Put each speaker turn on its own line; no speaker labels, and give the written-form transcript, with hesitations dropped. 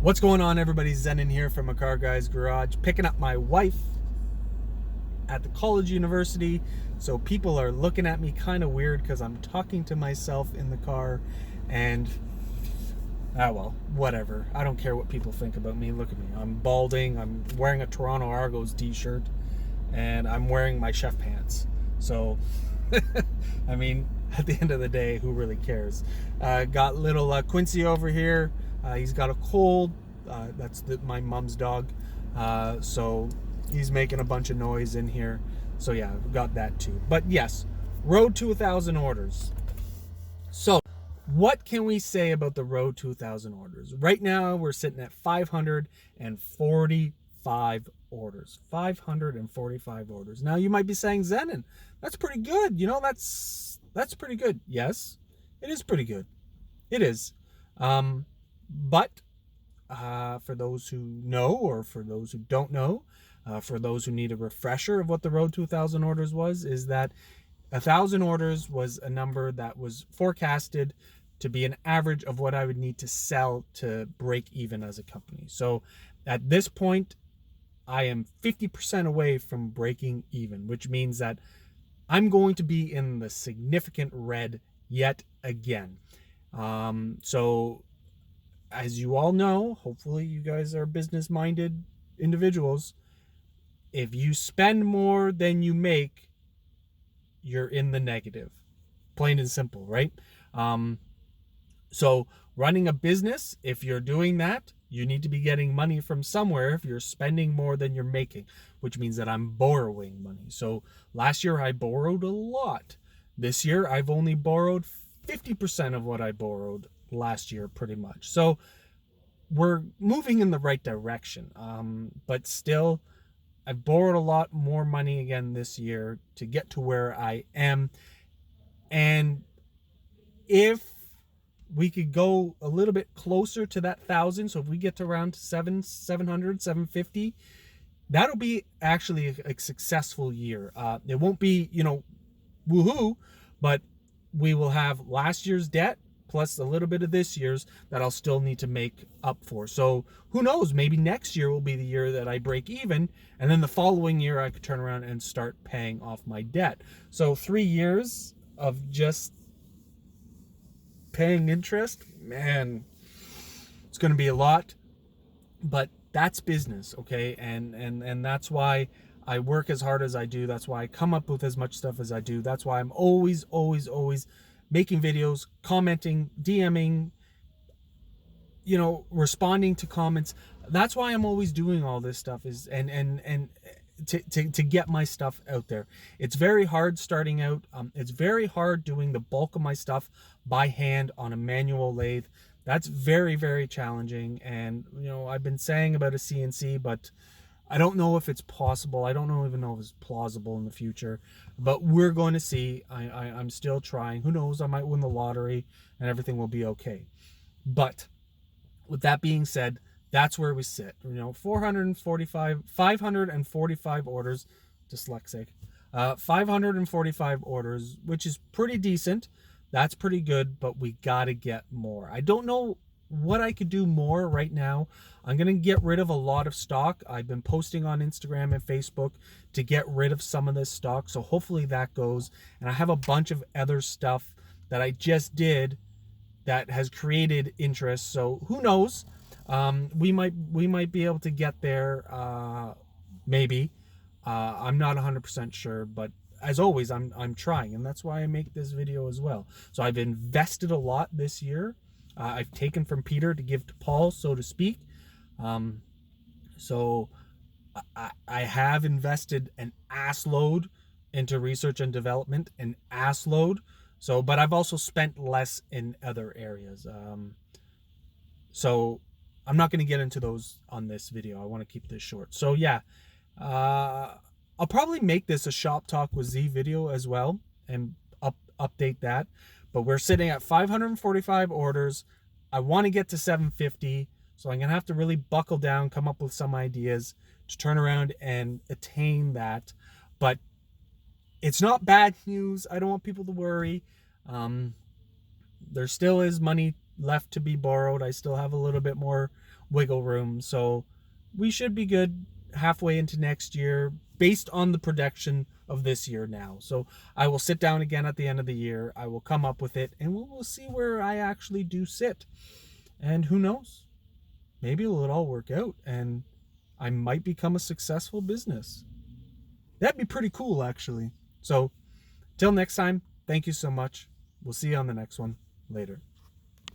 What's going on, everybody? Zen in here from A Car Guy's Garage, picking up my wife at the college university. So people are looking at me kind of weird because I'm talking to myself in the car, and well, whatever. I don't care what people think about me. Look at me. I'm balding. I'm wearing a Toronto Argos t-shirt, and I'm wearing my chef pants. So, I mean, at the end of the day, who really cares? Got little Quincy over here. He's got a cold. That's my mom's dog. So he's making a bunch of noise in here. So yeah, got that too. But yes, road to 1,000 orders. So what can we say about the road to 1,000 orders? Right now, we're sitting at 545 orders. 545 orders. Now you might be saying, Zenon, that's pretty good. You know, that's pretty good. Yes, it is pretty good. It is. But for those who know, or for those who don't know, for those who need a refresher of what the road to 1,000 orders was, is that 1,000 orders was a number that was forecasted to be an average of what I would need to sell to break even as a company. So at this point, I am 50% away from breaking even, which means that I'm going to be in the significant red yet again. So as you all know, hopefully you guys are business-minded individuals. If you spend more than you make, you're in the negative. Plain and simple, right? So running a business, if you're doing that, you need to be getting money from somewhere if you're spending more than you're making, which means that I'm borrowing money. So last year I borrowed a lot. This year I've only borrowed 50% of what I borrowed last year, pretty much. So we're moving in the right direction. But still, I've borrowed a lot more money again this year to get to where I am. And if we could go a little bit closer to that 1,000, so if we get to around 700, 750, that'll be actually a successful year. It won't be, woohoo, but we will have last year's debt plus a little bit of this year's that I'll still need to make up for. So who knows, maybe next year will be the year that I break even, and then the following year I could turn around and start paying off my debt. So 3 years of just paying interest, man, it's going to be a lot, but that's business, okay? And that's why I work as hard as I do. That's why I come up with as much stuff as I do. That's why I'm always making videos, commenting, DMing, responding to comments. That's why I'm always doing all this stuff, is and to get my stuff out there. It's very hard starting out. It's very hard doing the bulk of my stuff by hand on a manual lathe. That's very, very challenging. And I've been saying about a CNC, but I don't know if it's possible. I don't even know if it's plausible in the future, but we're going to see. I'm still trying. Who knows? I might win the lottery and everything will be okay. But with that being said, that's where we sit. 545 orders, dyslexic. 545 orders, which is pretty decent. That's pretty good, but we got to get more. I don't know what I could do more right now. I'm going to get rid of a lot of stock. I've been posting on Instagram and Facebook to get rid of some of this stock. So hopefully that goes. And I have a bunch of other stuff that I just did that has created interest. So who knows? We might be able to get there. Maybe. I'm not 100% sure, but as always, I'm trying, and that's why I make this video as well. So I've invested a lot this year. I've taken from Peter to give to Paul, so to speak. So I have invested an ass load into research and development, an ass load. So, but I've also spent less in other areas. So I'm not going to get into those on this video. I want to keep this short. So yeah, I'll probably make this a Shop Talk with Z video as well and update that. But we're sitting at 545 orders. I want to get to 750. So I'm going to have to really buckle down, come up with some ideas to turn around and attain that. But it's not bad news. I don't want people to worry. There still is money left to be borrowed. I still have a little bit more wiggle room. So we should be good halfway into next year based on the projection of this year now. So I will sit down again at the end of the year. I will come up with it and we'll see where I actually do sit. And who knows? Maybe it'll all work out and I might become a successful business. That'd be pretty cool, actually. So till next time, thank you so much. We'll see you on the next one. Later.